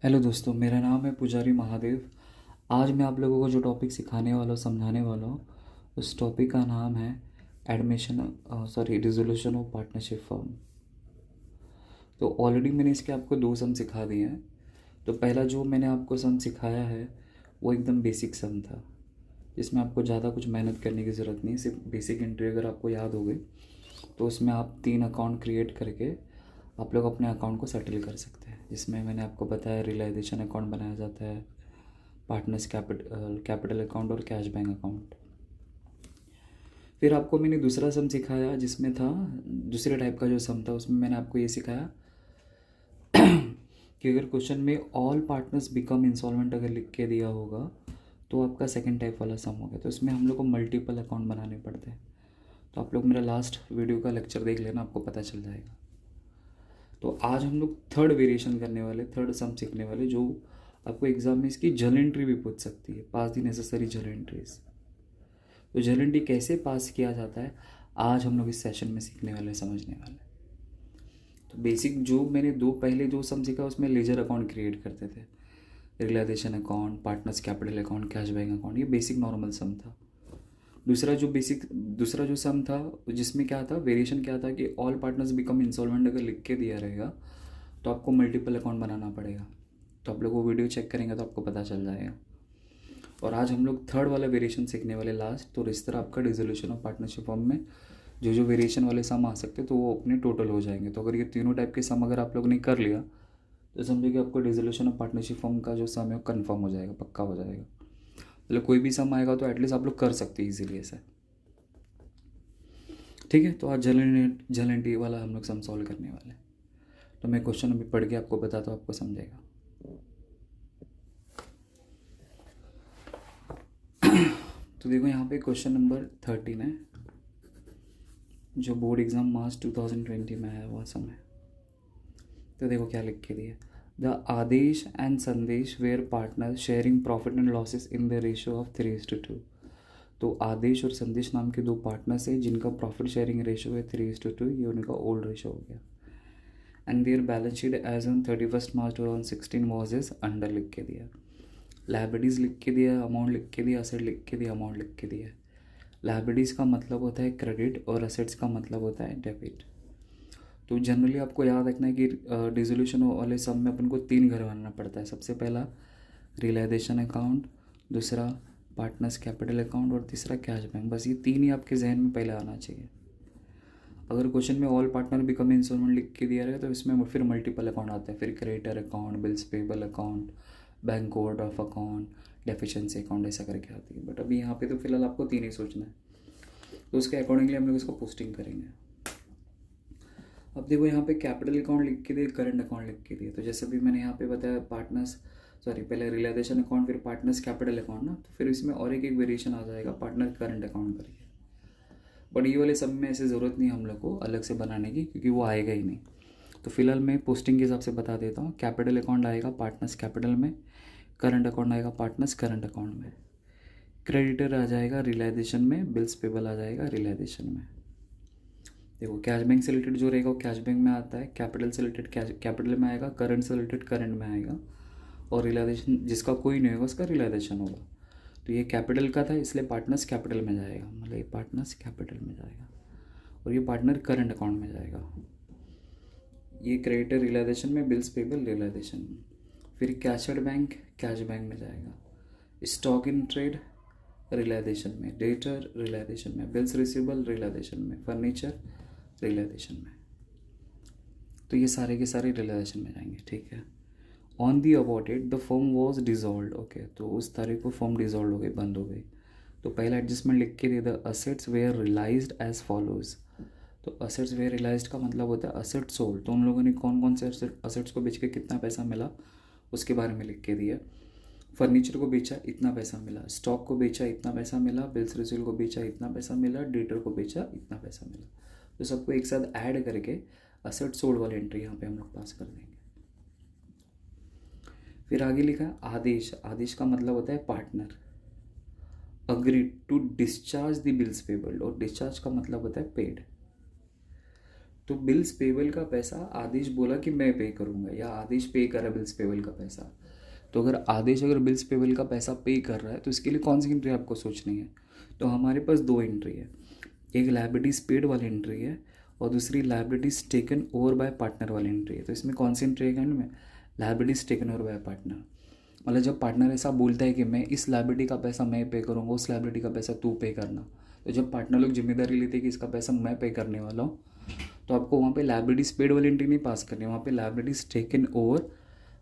Hello दोस्तों, मेरा नाम है पुजारी महादेव। आज मैं आप लोगों को जो टॉपिक सिखाने वाला हूँ, समझाने वाला हूँ, उस टॉपिक का नाम है रिजोल्यूशन ऑफ पार्टनरशिप फॉर्म। तो ऑलरेडी मैंने इसके आपको दो सम सिखा दिए हैं। तो पहला जो मैंने आपको सम सिखाया है वो एकदम बेसिक सम था, जिसमें आपको ज़्यादा कुछ मेहनत करने की ज़रूरत नहीं, सिर्फ बेसिक एंट्री अगर आपको याद हो गई तो उसमें आप 3 अकाउंट क्रिएट करके आप लोग अपने अकाउंट को सेटल कर सकते हैं। जिसमें मैंने आपको बताया रियलाइजेशन अकाउंट बनाया जाता है, पार्टनर्स कैपिटल अकाउंट और कैश बैंक अकाउंट। फिर आपको मैंने दूसरा सम सिखाया जिसमें था दूसरे टाइप का जो सम था, उसमें मैंने आपको ये सिखाया कि अगर क्वेश्चन में ऑल पार्टनर्स बिकम इंसॉल्वेंट अगर लिख के दिया होगा तो आपका सेकंड टाइप वाला सम हो गया। तो इसमें हम लोग को मल्टीपल अकाउंट बनाने पड़ते हैं। तो आप लोग मेरा लास्ट वीडियो का लेक्चर देख लेना, आपको पता चल जाएगा। तो आज हम लोग थर्ड वेरिएशन करने वाले, थर्ड सम सीखने वाले, जो आपको एग्जाम में इसकी जर्नल एंट्री भी पूछ सकती है, पास दी नेसेसरी जर्नल एंट्रीज। तो जर्नल एंट्री कैसे पास किया जाता है आज हम लोग इस सेशन में सीखने वाले, समझने वाले। तो बेसिक जो मैंने पहले दो सम सीखा उसमें लेजर अकाउंट क्रिएट करते थे, realisation account, partners capital account, cash bank account, ये बेसिक नॉर्मल सम था। दूसरा जो सम था जिसमें क्या था, वेरिएशन क्या था कि ऑल पार्टनर्स बिकम इंसॉल्वेंट अगर लिख के दिया रहेगा तो आपको मल्टीपल अकाउंट बनाना पड़ेगा। तो आप लोग वो वीडियो चेक करेंगे तो आपको पता चल जाएगा। और आज हम लोग थर्ड वाला वेरिएशन सीखने वाले लास्ट। तो इस तरह आपका डिसोल्यूशन ऑफ पार्टनरशिप फॉर्म में जो जो वेरिएशन वाले सम आ सकते हैं तो वो अपने टोटल हो जाएंगे। तो अगर ये तीनों टाइप के सम अगर आप लोग ने कर लिया तो समझिए कि आपको डिसोल्यूशन ऑफ पार्टनरशिप फॉर्म का जो सम है वो कन्फर्म हो जाएगा, पक्का हो जाएगा। मतलब कोई भी सम आएगा तो एटलीस्ट आप लोग कर सकते हैं ईजिली ऐसा। ठीक है, तो आज जल एंटी वाला हम लोग सम सॉल्व करने वाले हैं। तो मैं क्वेश्चन अभी पढ़ के आपको बताता हूँ, आपको समझेगा। तो देखो यहाँ पे क्वेश्चन नंबर 13 है, जो बोर्ड एग्ज़ाम मार्च 2020 में आया हुआ समय। तो देखो क्या लिख के दिया, the Adesh and Sandesh were partner sharing profit and losses in the ratio of 3:2। तो आदेश और संदेश नाम के दो पार्टनर्स हैं जिनका प्रॉफिट शेयरिंग रेशियो है 3:2। ये उनका ओल्ड रेशियो हो गया। And their balance sheet as on 31 March 2016 was is under लिख के दिया, लाइबिलिटीज़ लिख के दिया, अमाउंट लिख के दिया, असेट लिख के दिया, अमाउंट लिख के दिया। लाइबिलिटीज़ का मतलब होता है क्रेडिट और असेट्स का मतलब होता है डेबिट। तो जनरली आपको याद रखना है कि डिसोल्यूशन वाले सब में अपन को 3 घर बनाना पड़ता है। सबसे पहला रियलाइजेशन अकाउंट, दूसरा पार्टनर्स कैपिटल अकाउंट और तीसरा कैश बैंक। बस ये 3 ही आपके जहन में पहले आना चाहिए। अगर क्वेश्चन में ऑल पार्टनर बिकम इंस्टॉलमेंट लिख के दिया रहेगा तो इसमें फिर मल्टीपल अकाउंट आते हैं, फिर creditor account, bills payable account, bank overdraft account, deficiency account, ऐसा करके आती है। बट अभी यहाँ पे तो फिलहाल आपको 3 ही सोचना है। तो उसके अकॉर्डिंगली हम लोग इसको पोस्टिंग करेंगे। अब देखो यहाँ पे कैपिटल अकाउंट लिख के दिए, करंट अकाउंट लिख के दिए। तो जैसे भी मैंने यहाँ पे बताया पहले रियलाइजेशन अकाउंट फिर पार्टनर्स कैपिटल अकाउंट ना, तो फिर इसमें और एक एक वेरिएशन आ जाएगा पार्टनर करंट अकाउंट करके। बट ये वाले सब में ऐसे ज़रूरत नहीं हम लोग को अलग से बनाने की, क्योंकि वो आएगा ही नहीं। तो फिलहाल मैं पोस्टिंग के हिसाब से बता देता हूँ। कैपिटल अकाउंट आएगा पार्टनर्स कैपिटल में, करंट अकाउंट आएगा पार्टनर्स करंट अकाउंट में, क्रेडिटर आ जाएगा रियलाइजेशन में, बिल्स पेबल आ जाएगा रियलाइजेशन में। देखो कैश बैंक से रिलेटेड जो रहेगा वो कैश बैंक में आता है, कैपिटल से रिलेटेड कैपिटल में आएगा, करंट से रिलेटेड करंट में आएगा, और रियलाइजेशन जिसका कोई नहीं होगा उसका रियलाइजेशन होगा। तो ये कैपिटल का था इसलिए पार्टनर्स कैपिटल में जाएगा, मतलब ये पार्टनर्स कैपिटल में जाएगा, और ये पार्टनर करंट अकाउंट में जाएगा। ये क्रेडिटर रियलाइजेशन में, बिल्स पेबल रियलाइजेशन में, फिर कैशड बैंक कैश बैंक में जाएगा, स्टॉक इन ट्रेड रियलाइजेशन में, डेटर रियलाइजेशन में, बिल्स रिसीवेबल रियलाइजेशन में, फर्नीचर रियलाइजेशन में। तो ये सारे के सारे रियलाइजेशन में जाएंगे। ठीक है, on the about date the firm was dissolve. Okay, तो उस तारीख को फर्म डिजॉल्व हो गई, बंद हो गई। तो पहला एडजस्टमेंट लिख के दे, the assets were realised as follows. तो असेट्स वेयर रियलाइज्ड का मतलब होता है असेट सोल्ड। तो उन लोगों ने कौन कौन से असेट्स को बेच के कितना पैसा मिला उसके बारे में लिख के दिया। फर्नीचर को बेचा इतना पैसा मिला, स्टॉक को बेचा इतना पैसा मिला, बिल्स रिसीवेबल को बेचा इतना पैसा मिला, डेटर को बेचा इतना पैसा मिला। तो सबको एक साथ ऐड करके असेट सोल्ड वाली एंट्री यहाँ पे हम लोग पास कर देंगे। फिर आगे लिखा है आदेश। आदेश का मतलब होता है partner agreed to discharge the bills payable, और डिस्चार्ज का मतलब होता है पेड। तो बिल्स पेबल का पैसा आदेश बोला कि मैं पे करूँगा, या आदेश पे करा बिल्स पेबल का पैसा। तो अगर आदेश अगर बिल्स पेबल का पैसा पे कर रहा है तो इसके लिए कौन सी एंट्री आपको सोचनी है? तो हमारे पास दो एंट्री है, एक लायबिलिटीज पेड वाली एंट्री है और दूसरी liabilities taken over by partner वाली एंट्री है। तो इसमें कौन सी एंट्री है एंड में? Liabilities taken over by partner. मतलब जब पार्टनर ऐसा बोलता है कि मैं इस लायबिलिटी का पैसा मैं पे करूँगा, उस लायबिलिटी का पैसा तू पे करना, तो जब पार्टनर लोग जिम्मेदारी लेते हैं कि इसका पैसा मैं पे करने वाला हूँ, तो आपको वहाँ पे लायबिलिटीज पेड वाली एंट्री नहीं पास करनी है, वहाँ पे liabilities taken over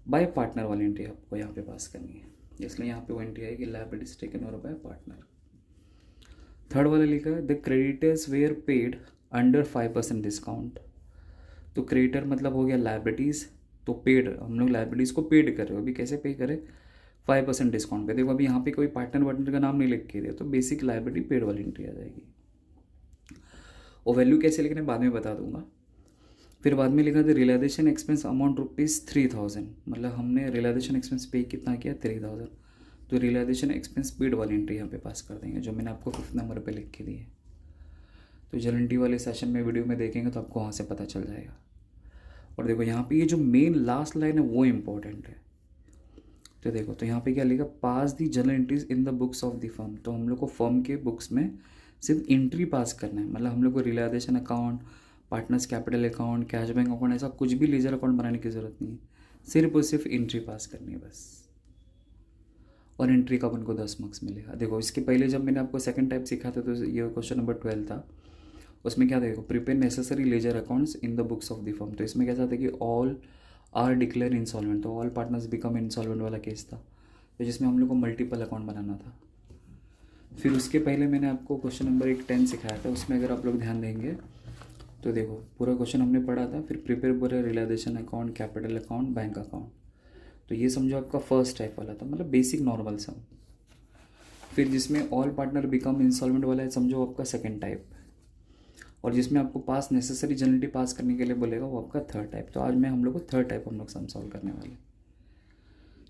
by partner वाली एंट्री आपको यहाँ पे पास करनी है। इसलिए यहाँ पे वो एंट्री आएगी liabilities taken over by partner. Third वाला लिखा है the creditors were paid under 5% discount. तो क्रेडिटर मतलब हो गया लायबिलिटीज़, तो पेड, हम लोग लायबिलिटीज़ को पेड कर रहे हो, अभी कैसे पे करें? 5% डिस्काउंट पे। देखो अभी यहाँ पे कोई पार्टनर वार्टनर का नाम नहीं लिख के दिया, तो बेसिक लायबिलिटी पेड वाली एंट्री आ जाएगी। और वैल्यू कैसे लिखने बाद में बता दूंगा। फिर बाद में लिखा था रियलाइजेशन एक्सपेंस अमाउंट ₹3000, मतलब हमने रियलाइजेशन एक्सपेंस पे कितना किया? 3000। तो रियलाइजेशन एक्सपेंस पेड वाली एंट्री यहाँ पे पास कर देंगे, जो मैंने आपको 5th नंबर पे लिख के दी है। तो जलंटी वाले सेशन में वीडियो में देखेंगे तो आपको वहाँ से पता चल जाएगा। और देखो यहाँ पे ये जो मेन लास्ट लाइन है वो इम्पोर्टेंट है। तो देखो तो यहाँ पे क्या लिखा? Pass the journal entries in the books of the firm. तो हम लोग को फर्म के बुक्स में सिर्फ एंट्री पास करना है, मतलब हम लोग को realisation account, partners capital account, cash bank account, ऐसा कुछ भी लीजर अकाउंट बनाने की ज़रूरत नहीं है, सिर्फ और सिर्फ एंट्री पास करनी है बस। और एंट्री का अपन को 10 मार्क्स मिलेगा। देखो इसके पहले जब मैंने आपको सेकंड टाइप सीखा था तो ये क्वेश्चन नंबर 12 था, उसमें क्या देखो prepare necessary ledger accounts in the books of the firm. तो इसमें कैसा था कि ऑल आर डिक्लेयर इंसॉल्वेंट, तो ऑल पार्टनर्स बिकम इंसॉल्वेंट वाला केस था, तो जिसमें हम लोग को मल्टीपल अकाउंट बनाना था। फिर उसके पहले मैंने आपको क्वेश्चन नंबर 10 सिखाया था, उसमें अगर आप लोग ध्यान देंगे तो देखो पूरा क्वेश्चन हमने पढ़ा था। फिर प्रिपेयर पूरा realisation account, capital account, bank account, तो ये समझो आपका फर्स्ट टाइप वाला था, मतलब बेसिक नॉर्मल सम। फिर जिसमें ऑल पार्टनर बिकम इंसॉल्वेंट वाला है समझो आपका सेकेंड टाइप, और जिसमें आपको पास नेसेसरी जनरलिटी पास करने के लिए बोलेगा वो आपका थर्ड टाइप। तो आज मैं हम लोग को थर्ड टाइप हम लोग सम सॉल्व करने वाले,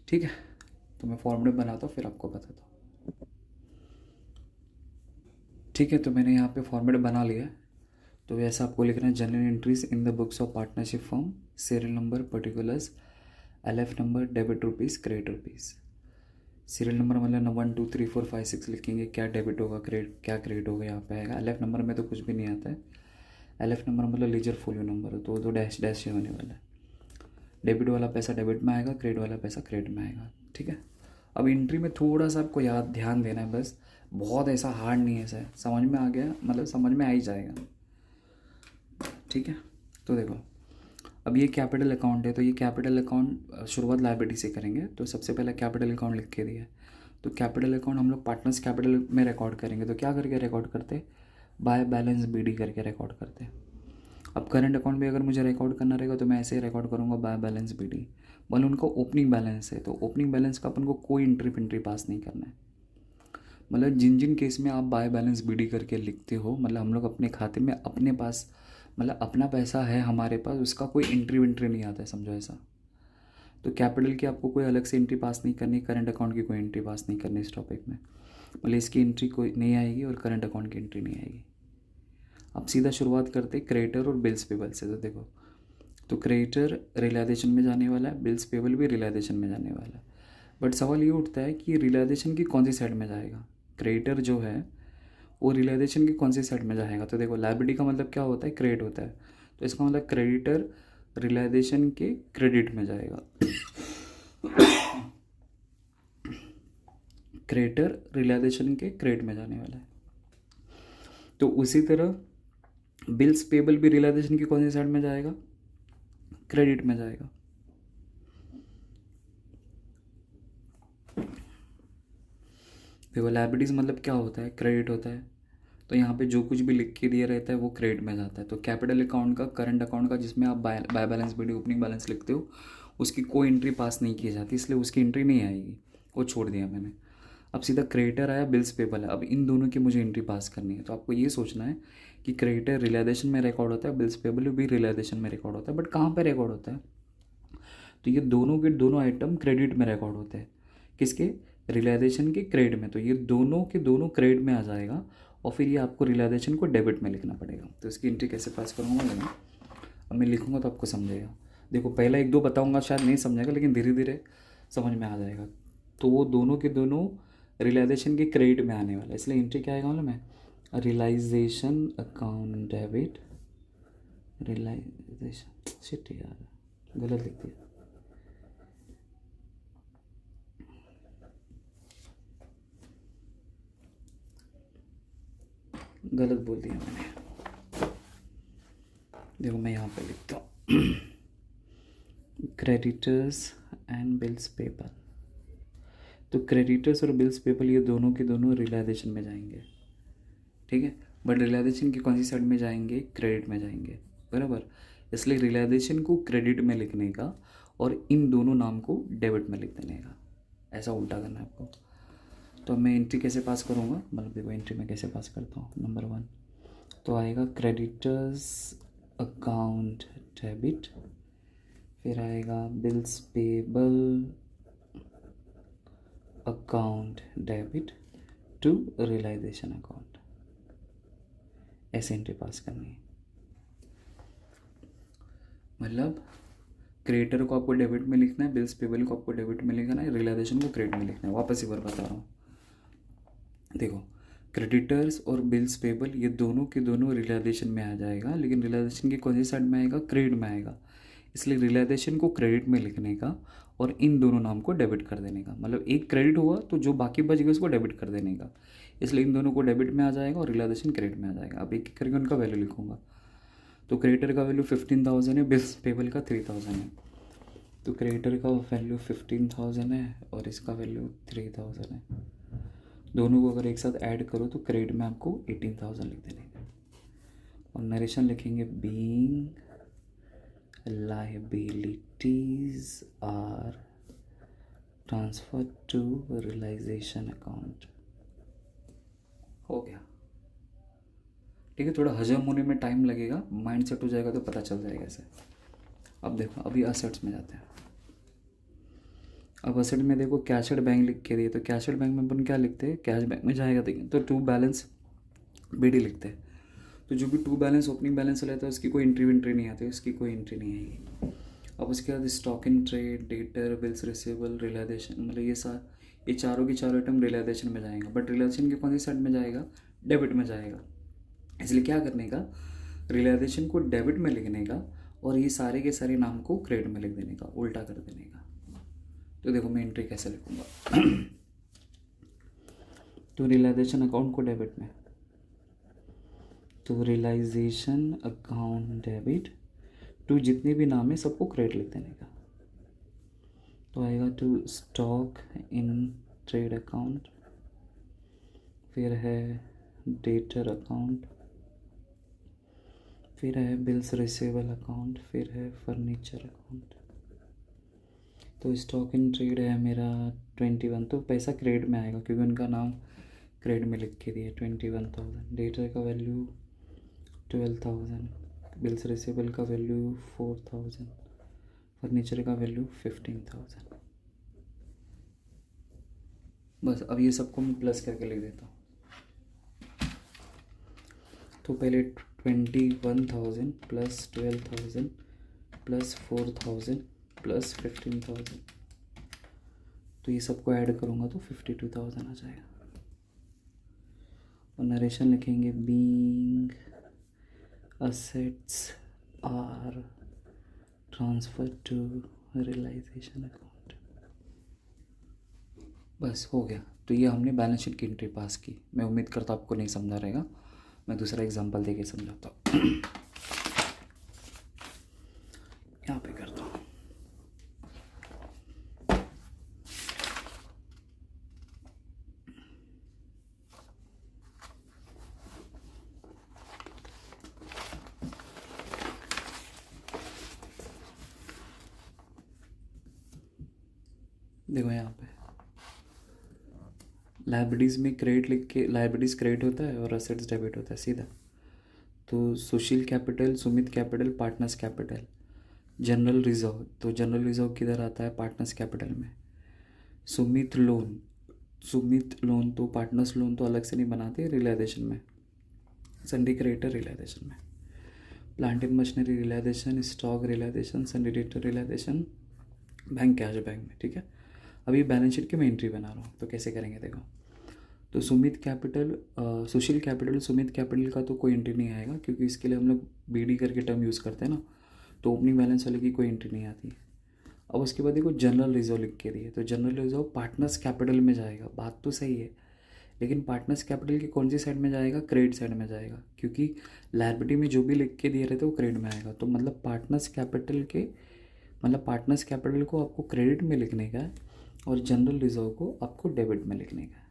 ठीक है। तो मैं फॉर्मूले बनाता हूँ फिर आपको बताता हूँ, ठीक है। तो मैंने यहाँ पे फॉर्मेट बना लिया। तो वैसा आपको लिखना है general entries in the books of partnership firm, serial number, particulars, LF number, debit rupees, credit rupees. Serial number मतलब 1 2 3 4 5 6 लिखेंगे, क्या डेबिट होगा क्रेडिट क्या क्रेडिट होगा यहाँ पे आएगा। LF नंबर में तो कुछ भी नहीं आता है, LF नंबर मतलब लीजर फोलियो नंबर, तो दो डैश डैश ही होने वाला है। डेबिट वाला पैसा डेबिट में आएगा, क्रेडिट वाला पैसा क्रेडिट में आएगा, ठीक है। अब एंट्री में थोड़ा सा आपको याद ध्यान देना है बस, बहुत ऐसा हार्ड नहीं है, ऐसा समझ में आ गया, मतलब समझ में आ ही जाएगा, ठीक है। तो देखो अब ये कैपिटल अकाउंट है, तो ये कैपिटल अकाउंट शुरुआत लायबिलिटी से करेंगे। तो सबसे पहले कैपिटल अकाउंट लिख के दिया है, तो कैपिटल अकाउंट हम लोग पार्टनर्स कैपिटल में रिकॉर्ड करेंगे। तो क्या करके रिकॉर्ड करते? बाय बैलेंस BD करके रिकॉर्ड करते हैं। अब करंट अकाउंट भी अगर मुझे रिकॉर्ड करना रहेगा तो मैं ऐसे ही रिकॉर्ड करूँगा, बाय बैलेंस BD। मतलब उनका ओपनिंग बैलेंस है, तो ओपनिंग बैलेंस का अपन को कोई एंट्री पास नहीं करना है। मतलब जिन जिन केस में आप बाय बैलेंस BD करके लिखते हो, मतलब हम लोग अपने खाते में अपने पास, मतलब अपना पैसा है हमारे पास, उसका कोई एंट्री नहीं आता है, समझो ऐसा। तो कैपिटल की आपको कोई अलग से एंट्री पास नहीं करनी, करंट अकाउंट की कोई एंट्री पास नहीं करनी इस टॉपिक में, मतलब इसकी एंट्री कोई नहीं आएगी और करंट अकाउंट की एंट्री नहीं आएगी। अब सीधा शुरुआत करते क्रेडिटर और बिल्स पेबल से। तो देखो तो क्रेडिटर रियलाइजेशन में जाने वाला है, बिल्स पेबल भी रियलाइजेशन में जाने वाला है। बट सवाल ये उठता है कि रियलाइजेशन की कौन सी साइड में जाएगा? क्रेडिटर जो है वो रियलाइजेशन की कौन सी साइड में जाएगा? तो देखो लायबिलिटी का मतलब क्या होता है? क्रेडिट होता है, तो इसका मतलब क्रेडिटर रियलाइजेशन के क्रेडिट में जाएगा। क्रेडिटर रियलाइजेशन के क्रेडिट में जाने वाला है। तो उसी तरह बिल्स पेबल भी रियलाइजेशन की कौन सी साइड में जाएगा? क्रेडिट में जाएगा। देखो लायबिलिटीज मतलब क्या होता है? क्रेडिट होता है, तो यहाँ पे जो कुछ भी लिख के दिया रहता है वो क्रेडिट में जाता है। तो कैपिटल अकाउंट का, करंट अकाउंट का, जिसमें आप by balance BD opening balance लिखते हो, उसकी कोई एंट्री पास नहीं की जाती, इसलिए उसकी एंट्री नहीं आएगी, वो छोड़ दिया मैंने। अब सीधा क्रेडिटर आया, बिल्स पेबल है, अब इन दोनों की मुझे एंट्री पास करनी है। तो आपको ये सोचना है कि क्रेडिटर रियलाइजेशन में रिकॉर्ड होता है, बिल्स पेबल भी रियलाइजेशन में रिकॉर्ड होता है, बट कहाँ पर रिकॉर्ड होता है? तो ये दोनों के दोनों आइटम क्रेडिट में रिकॉर्ड होते हैं, किसके? रियलाइजेशन के क्रेडिट में। तो ये दोनों के दोनों क्रेडिट में आ जाएगा, और फिर ये आपको रियलाइजेशन को डेबिट में लिखना पड़ेगा। तो इसकी एंट्री कैसे पास करूँगा मैं? अब मैं लिखूँगा तो आपको समझेगा। देखो पहला एक दो बताऊँगा शायद नहीं समझेगा, लेकिन धीरे धीरे समझ में आ जाएगा। तो वो दोनों के दोनों रियलाइजेशन के क्रेडिट में आने वाला है, इसलिए एंट्री क्या आएगा मालूम है? Realisation account debit, realisation, shit यार गलत लिख दिया। गलत बोल दिया मैंने। देखो मैं यहाँ पे लिखता हूँ क्रेडिटर्स एंड बिल्स पेबल। तो क्रेडिटर्स और बिल्स पेबल ये दोनों के दोनों रियलाइजेशन में जाएंगे, ठीक है। बट रियलाइजेशन की कौन सी साइड में जाएंगे? क्रेडिट में जाएंगे, बराबर। इसलिए रियलाइजेशन को क्रेडिट में लिखने का और इन दोनों नाम को डेबिट में लिख देने का, ऐसा उल्टा करना है आपको। तो मैं एंट्री कैसे पास करूँगा, मतलब देखो एंट्री में कैसे पास करता हूँ। नंबर 1 तो आएगा क्रेडिटर्स अकाउंट डेबिट, फिर आएगा bills payable account debit to realisation account, ऐसे एंट्री पास करनी है। मतलब क्रेडिटर को आपको डेबिट में लिखना है, बिल्स पेबल को आपको डेबिट में लिखना है, रियलाइजेशन को क्रेडिट में लिखना है। वापस एक बार बता रहा हूँ, देखो क्रेडिटर्स और बिल्स पेबल ये दोनों के दोनों रियलाइजेशन में आ जाएगा, लेकिन रियलाइजेशन की कौन सी साइड में आएगा? क्रेडिट में आएगा। इसलिए रियलाइजेशन को क्रेडिट में लिखने का और इन दोनों नाम को डेबिट कर देने का, मतलब एक क्रेडिट हुआ तो जो बाकी बच गया उसको डेबिट कर देने का। इसलिए इन दोनों को डेबिट में आ जाएगा और रियलाइजेशन क्रेडिट में आ जाएगा। अब एक एक करके उनका वैल्यू लिखूंगा। तो क्रेडिटर का वैल्यू 15,000 है, बिल्स पेबल का 3,000 है। तो क्रेडिटर का वैल्यू 15,000 है और इसका वैल्यू 3,000 है। दोनों को अगर एक साथ ऐड करो तो क्रेडिट में आपको 18,000 लिख देने का। और नरेशन लिखेंगे being liabilities are transferred to realization account। हो गया, ठीक है। थोड़ा हजम होने में टाइम लगेगा, माइंड सेट हो जाएगा तो पता चल जाएगा ऐसे। अब देखो अभी असेट्स में जाते हैं। अब असेट में देखो कैशड बैंक लिख के दिए, तो कैशड बैंक में अपन क्या लिखते हैं? कैश बैंक में जाएगा तो टू बैलेंस बीडी लिखते हैं। तो जो भी टू बैलेंस ओपनिंग बैलेंस रहता है उसकी कोई एंट्री नहीं आती, उसकी कोई एंट्री नहीं आएगी। अब उसके बाद stock in trade, debtor, bills receivable, realisation, मतलब ये चारों की चारों आइटम रियलाइजेशन में जाएगा। बट रियलाइजेशन की कौन सी साइड में जाएगा? डेबिट में जाएगा। इसलिए क्या करने का? रियलाइजेशन को डेबिट में लिखने का और ये सारे के सारे नाम को क्रेडिट में लिख देने का, उल्टा कर देने का। तो देखो मैं एंट्री कैसे लिखूंगा तो रियलाइजेशन अकाउंट को डेबिट में, तो रियलाइजेशन अकाउंट डेबिट टू जितने भी नाम है सबको क्रेडिट लिख देने का। तो आएगा to stock in trade account, फिर है डेटर अकाउंट, फिर है बिल्स रिसीवेबल अकाउंट, फिर है फर्नीचर अकाउंट। तो स्टॉक इन ट्रेड है मेरा 21, तो पैसा क्रेडिट में आएगा क्योंकि उनका नाम क्रेडिट में लिख के दिया 21,000। डेटर का वैल्यू 12,000, बिल्स रिसीवेबल का वैल्यू 4,000, फर्नीचर का वैल्यू 15,000। बस अब ये सबको मैं प्लस करके लिख देता हूँ। तो पहले 21,000 प्लस 12,000 प्लस 4,000 प्लस 15,000, तो ये सबको ऐड करूँगा तो 52,000 आ जाएगा। और नरेशन लिखेंगे being assets are transferred to realization account। बस हो गया। तो ये हमने बैलेंस शीट की एंट्री पास की। मैं उम्मीद करता हूँ आपको नहीं समझा रहेगा, मैं दूसरा एग्जांपल देके समझाता हूँ यहाँ पे करता हूँ। देखो यहाँ पे लाइबिलिटीज़ में क्रेडिट लिख के, लाइबिलिटीज़ क्रेडिट होता है और असेट्स डेबिट होता है सीधा। तो Sushil capital, Sumit capital, partners capital, general reserve, तो जनरल रिजर्व किधर आता है? पार्टनर्स कैपिटल में। सुमित लोन, सुमित लोन तो पार्टनर्स लोन तो अलग से नहीं बनाते रियलाइजेशन में, संडी क्रेडिटर रियलाइजेशन में। Plant and machinery realisation, stock realisation, sundry debtor realisation, bank cash bank में, ठीक है। अभी बैलेंस शीट की मैं एंट्री बना रहा हूँ, तो कैसे करेंगे देखो। तो सुमित कैपिटल, सुशील कैपिटल, सुमित कैपिटल का तो कोई एंट्री नहीं आएगा, क्योंकि इसके लिए हम लोग बीडी करके टर्म यूज़ करते हैं ना, तो ओपनिंग बैलेंस वाले की कोई एंट्री नहीं आती। अब उसके बाद देखो जनरल रिजर्व लिख के दिए, तो जनरल रिजर्व पार्टनर्स कैपिटल में जाएगा, बात तो सही है, लेकिन पार्टनर्स कैपिटल की कौन सी साइड में जाएगा, क्रेडिट साइड में जाएगा, क्योंकि लायबिलिटी में जो भी लिख के दिए रहते वो क्रेडिट में आएगा। तो मतलब पार्टनर्स कैपिटल को आपको क्रेडिट में लिखने का है और जनरल रिजर्व को आपको डेबिट में लिखने का है।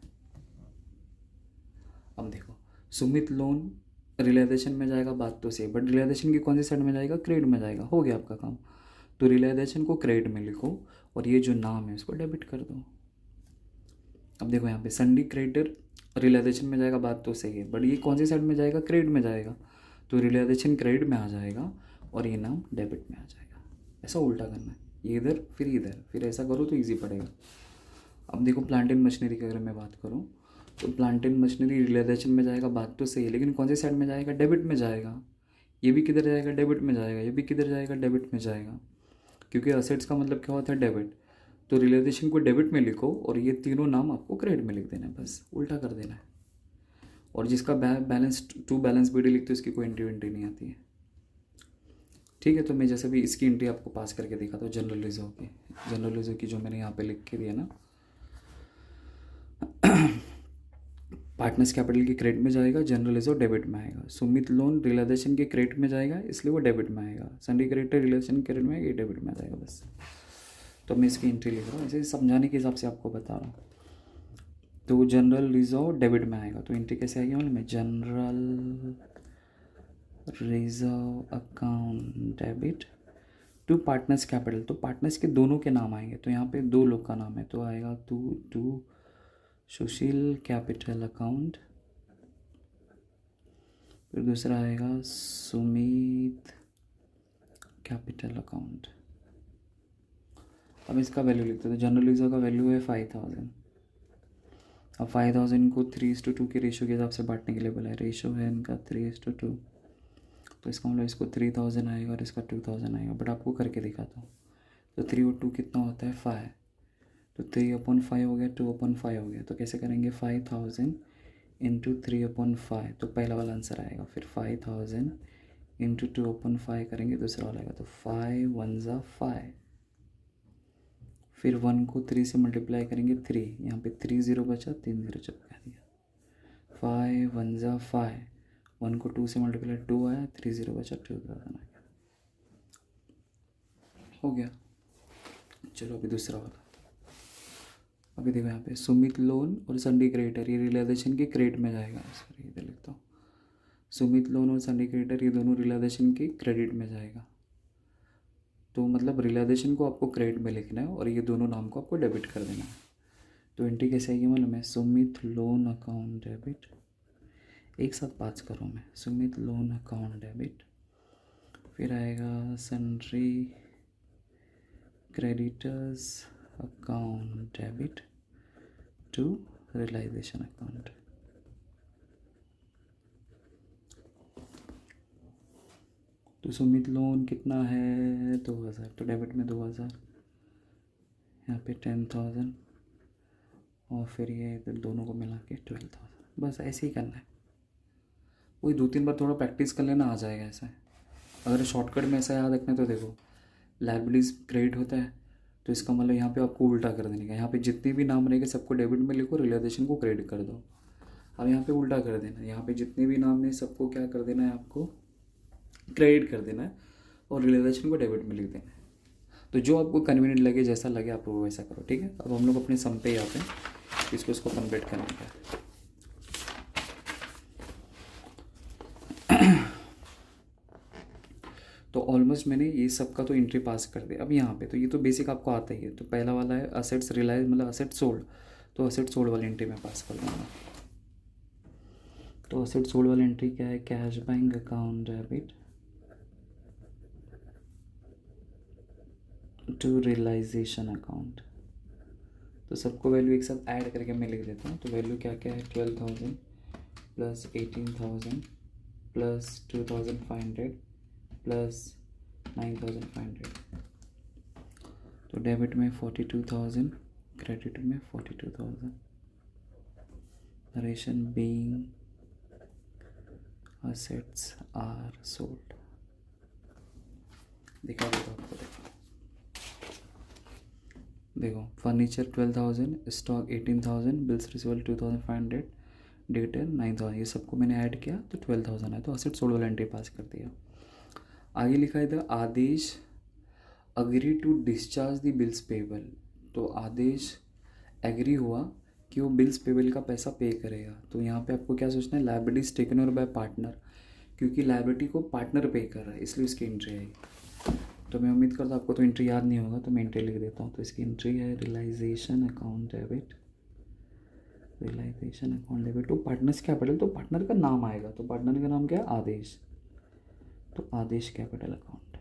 अब देखो, सुमित लोन रियलाइजेशन में जाएगा, बात तो सही, बट रियलाइजेशन की कौन सी साइड में जाएगा, क्रेडिट में जाएगा, हो गया आपका काम। तो रियलाइजेशन को क्रेडिट में लिखो और ये जो नाम है उसको डेबिट कर दो। अब देखो यहाँ पे सन्डी क्रेडिटर रियलाइजेशन में जाएगा, बात तो सही है, बट ये कौन सी साइड में जाएगा, क्रेडिट में जाएगा, तो रियलाइजेशन क्रेडिट में आ जाएगा और ये नाम डेबिट में आ जाएगा। ऐसा उल्टा करना है, ये इधर फिर ऐसा करो तो ईजी पड़ेगा। अब देखो प्लांट एंड मशीनरी की अगर मैं बात करूँ, तो प्लांट एंड मशीनरी रियलाइजेशन में जाएगा, बात तो सही है, लेकिन कौन सी साइड में जाएगा, डेबिट में जाएगा। ये भी किधर जाएगा, डेबिट में जाएगा, ये भी किधर जाएगा, डेबिट में जाएगा, क्योंकि असेट्स का मतलब क्या होता है, डेबिट। तो रियलाइजेशन को डेबिट में लिखो और ये तीनों नाम आपको क्रेडिट में लिख देना है, बस उल्टा कर देना है। और जिसका बैलेंस टू बैलेंस बीडी लिखते हो उसकी कोई एंट्री नहीं आती है, ठीक है। तो मैं जैसे भी इसकी एंट्री आपको पास करके दिखाता हूँ, जनरल रिजर्व की जो मैंने यहाँ पे लिख के दिया ना, पार्टनर्स कैपिटल की क्रेडिट में जाएगा, जनरल रिजर्व डेबिट में आएगा, सुमित लोन रियलाइजेशन के क्रेडिट में जाएगा इसलिए वो डेबिट में आएगा, सन्डी क्रेडिटर रियलाइजेशन क्रेडिट में आएगा, ये डेबिट में आ जाएगा बस। तो मैं इसकी एंट्री लिख रहा हूँ, ऐसे समझाने के हिसाब से आपको बता रहा हूँ। तो जनरल रिजर्व डेबिट में आएगा, तो एंट्री कैसे आएगी मालूम है, general reserve account debit to partners capital. तो पार्टनर्स के दोनों के नाम आएंगे, तो यहाँ पे दो लोग का नाम है, तो आएगा टू सुशील कैपिटल अकाउंट, फिर दूसरा आएगा सुमित कैपिटल अकाउंट। अब इसका वैल्यू लिखते हैं, तो जनरल रिजर्व का वैल्यू है 5000। अब 5000 को 3:2 के रेशो के हिसाब से बांटने के लिए बोला है, रेशो है इनका 3:2, तो इसका मतलब इसको 3000 आएगा और इसका 2000 आएगा, बट आपको करके दिखाता हूँ। तो 3 और 2 कितना होता है, 5, तो 3/5 हो गया, 2/5 हो गया, तो कैसे करेंगे, 5000 इंटू 3/5, तो पहला वाला आंसर आएगा, फिर 5000 इंटू 2/5 करेंगे, दूसरा वाला आएगा, तो 5 1 ज़ा 5, फिर 1 को 3 से मल्टीप्लाई करेंगे 3, यहाँ पे 3 0 बचा, 3 0 चिपका दिया, 5 1 ज़ा 5, 1 को 2 से मल्टीप्लाई 2 आया, 3 0 बचा, 2000 आ गया, हो गया। चलो अभी दूसरा वाला, अभी देखो यहाँ पे सुमित लोन और सन्डी क्रेडिटर, ये रियलाइजेशन के क्रेडिट में जाएगा, सॉरी इधर लिखता हूँ, सुमित लोन और सन्डी क्रेडिटर ये दोनों रियलाइजेशन के क्रेडिट में जाएगा, तो मतलब रियलाइजेशन को आपको क्रेडिट में लिखना है और ये दोनों नाम को आपको डेबिट कर देना है। तो एंट्री कैसे आएगी मालूम है, सुमित लोन अकाउंट डेबिट, एक साथ पाँच करो मैं, सुमित लोन अकाउंट डेबिट, फिर आएगा sundry creditors account debit to realisation account. तो सुमित लोन कितना है, 2000, तो डेबिट में 2000, यहाँ पे 10,000 और फिर ये इधर दोनों को मिला के 12,000, बस ऐसे ही करना है। वही 2-3 बार थोड़ा प्रैक्टिस कर लेना, आ जाएगा ऐसा। अगर शॉर्टकट में ऐसा याद रखना, तो देखो लायबिलिटीज क्रेडिट होता है, तो इसका मतलब यहाँ पे आपको उल्टा कर देने का, यहाँ पे जितने भी नाम रहेंगे सबको डेबिट में लिखो, रियलाइजेशन को क्रेडिट कर दो। अब यहाँ पे उल्टा कर देना, यहाँ पे जितने भी नाम है सबको क्या कर देना है, आपको क्रेडिट कर देना है और रियलाइजेशन को डेबिट में लिख देना है। तो जो आपको कन्वीनियंट लगे, जैसा लगे आप वो वैसा करो, ठीक है। अब हम लोग अपने सम पे आते हैं, इसको कन्वर्ट करने का। तो ऑलमोस्ट मैंने ये सब का तो एंट्री पास कर दिया। अब यहाँ पे तो ये तो बेसिक आपको आता ही है, तो पहला वाला है असेट्स रियलाइज, मतलब असेट सोल्ड, तो असेट सोल्ड वाली एंट्री में पास कर दूँगा। तो असेट सोल्ड वाली एंट्री क्या है, cash bank account debit to realisation account. तो सबको वैल्यू एक साथ ऐड करके मैं लिख देता हूँ। तो वैल्यू क्या क्या है, 12,000 प्लस 18,000 प्लस 2,500 प्लस 9,500, तो डेबिट में 42,000, क्रेडिट में 42,000। Narration being assets are sold। दिखा देगा आपको, देखो furniture 12,000, stock 18,000, bills receivable 2,500, debtor 9,000, ये सबको मैंने ऐड किया तो 12,000 है, तो असेट सोल्ड वाला एंट्री पास कर दिया। आगे लिखा है था Adesh agree to discharge the bills payable, तो आदेश एग्री हुआ कि वो बिल्स पेबल का पैसा पे करेगा। तो यहाँ पे आपको क्या सोचना है, liabilities taken over by partner, क्योंकि लायबिलिटी को पार्टनर पे कर रहा है इसलिए उसकी एंट्री आएगी। तो मैं उम्मीद करता हूँ आपको तो एंट्री याद नहीं होगा, तो मैं एंट्री लिख देता हूँ। तो इसकी एंट्री है realisation account debit, realisation account debit to partners capital, तो पार्टनर का नाम आएगा, तो पार्टनर का नाम क्या है, आदेश, तो आदेश कैपिटल अकाउंट।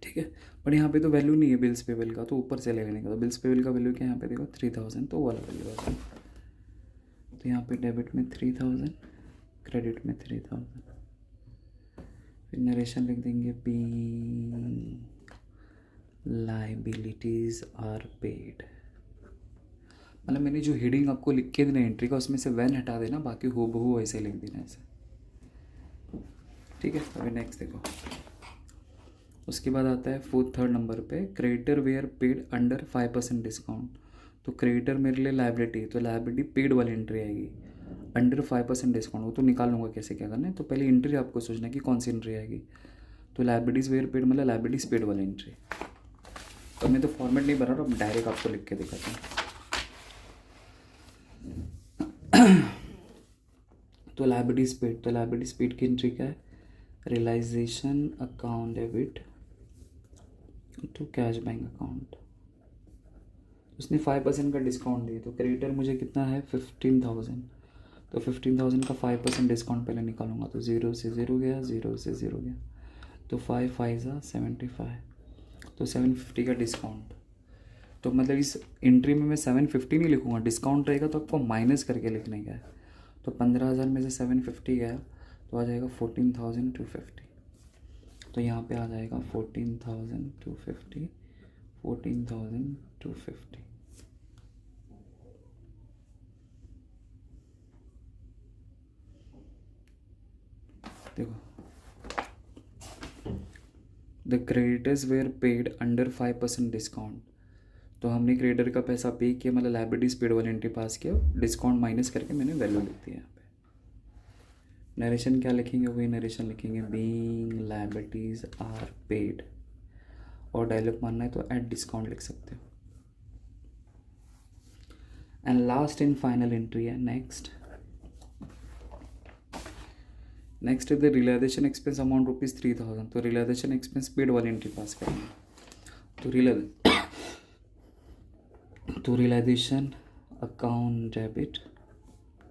ठीक है, पर यहाँ पे तो वैल्यू नहीं है बिल्स पेबल का, तो ऊपर से लेने का, तो बिल्स पेबल का वैल्यू क्या है यहाँ पे देखो 3,000, तो वो वाला वैल्यू है। तो यहाँ पे डेबिट में 3,000, क्रेडिट में 3,000, फिर नरेशन लिख देंगे बी लाइबिलिटीज आर पेड, मतलब मैंने जो हेडिंग आपको लिख के देना एंट्री का उसमें से वैन हटा देना, बाकी हो बहु ऐसे लिख देना ऐसे। ठीक है, अभी नेक्स्ट देखो, उसके बाद आता है थर्ड नंबर पे, creditor were paid under 5% discount, तो क्रेडिटर मेरे लिए लाइबिलिटी, तो लाइबिलिटी पेड वाली एंट्री आएगी, अंडर 5% डिस्काउंट, वो तो निकाल लूँगा कैसे क्या करना है। तो पहले एंट्री आपको सोचना है कि कौन सी एंट्री आएगी, तो लाइबिलिटीज़ वेयर पेड मतलब लाइबिलिटीज़ पेड वाली एंट्री। तो मैं तो फॉर्मेट नहीं बना रहा, अब डायरेक्ट आपको लिख के दिखाता हूँ। तो लाइबिलिटीज़ पेड, तो लाइबिलिटीज़ पेड की एंट्री क्या है, realisation account debit to cash bank account, उसने 5% का डिस्काउंट दिया, तो क्रेडिटर मुझे कितना है 15,000, तो 15,000 का 5% डिस्काउंट पहले निकालूंगा, तो 0 से 0 गया, 0 से 0 गया, तो 5 5 75, तो 750 का डिस्काउंट। तो मतलब इस एंट्री में मैं 750 नहीं लिखूंगा, डिस्काउंट रहेगा तो आपको माइनस करके लिखने का है। तो 15,000 में से 750 गया तो आ जाएगा 14,250, तो यहाँ पे आ जाएगा 14,250, 14,250। देखो, the creditors were paid under 5% discount, तो हमने क्रेडिटर का पैसा पे किया, मतलब लाइबिलिटीज पेड वाली एंट्री पास किया, डिस्काउंट माइनस करके मैंने वैल्यू लिख दी यहाँ पे। नरेशन क्या लिखेंगे, वही नरेशन लिखेंगे, बीइंग लाइबिलिटीज आर पेड, और डायलॉग मानना है तो एट डिस्काउंट लिख सकते हो। And last and final entry है नेक्स्ट है द रियलाइजेशन एक्सपेंस अमाउंट ₹3,000, तो रियलाइजेशन एक्सपेंस पेड वाली एंट्री पास करेंगे। तो realisation account debit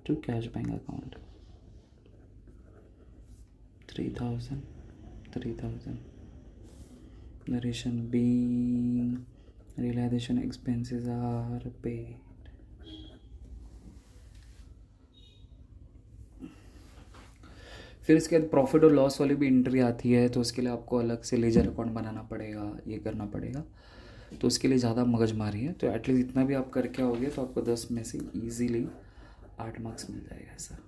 to cash bank account 3,000, narration being realisation expenses are paid. फिर इसके बाद प्रॉफिट और लॉस वाली भी एंट्री आती है, तो उसके लिए आपको अलग से लेजर अकाउंट बनाना पड़ेगा, ये करना पड़ेगा, तो उसके लिए ज़्यादा मगजमारी है। तो एटलीस्ट इतना भी आप करके आओगे तो आपको 10 में से ईजीली 8 मार्क्स मिल जाएगा ऐसा।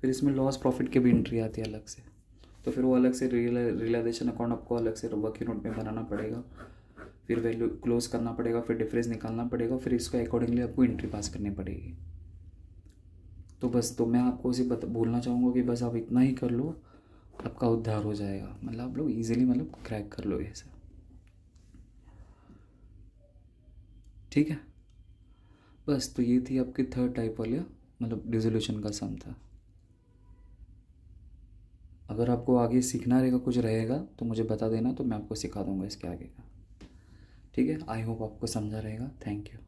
फिर इसमें लॉस प्रॉफिट की भी एंट्री आती है अलग से, तो फिर वो अलग से रियलाइजेशन अकाउंट आपको अलग से वर्किंग नोट में बनाना पड़ेगा, फिर वैल्यू क्लोज करना पड़ेगा, फिर डिफरेंस निकालना पड़ेगा, फिर इसको अकॉर्डिंगली आपको एंट्री पास करनी पड़ेगी। तो बस, तो मैं आपको उसे बोलना चाहूँगा कि बस आप इतना ही कर लो, आपका उद्धार हो जाएगा, मतलब आप लोग ईजिली मतलब क्रैक कर लो ऐसा। ठीक है, बस तो ये थी आपकी थर्ड टाइप वाली मतलब डिसोल्यूशन का सम था। अगर आपको आगे सीखना रहेगा, कुछ रहेगा तो मुझे बता देना, तो मैं आपको सिखा दूंगा इसके आगे का। ठीक है, आई होप आपको समझा रहेगा। Thank you.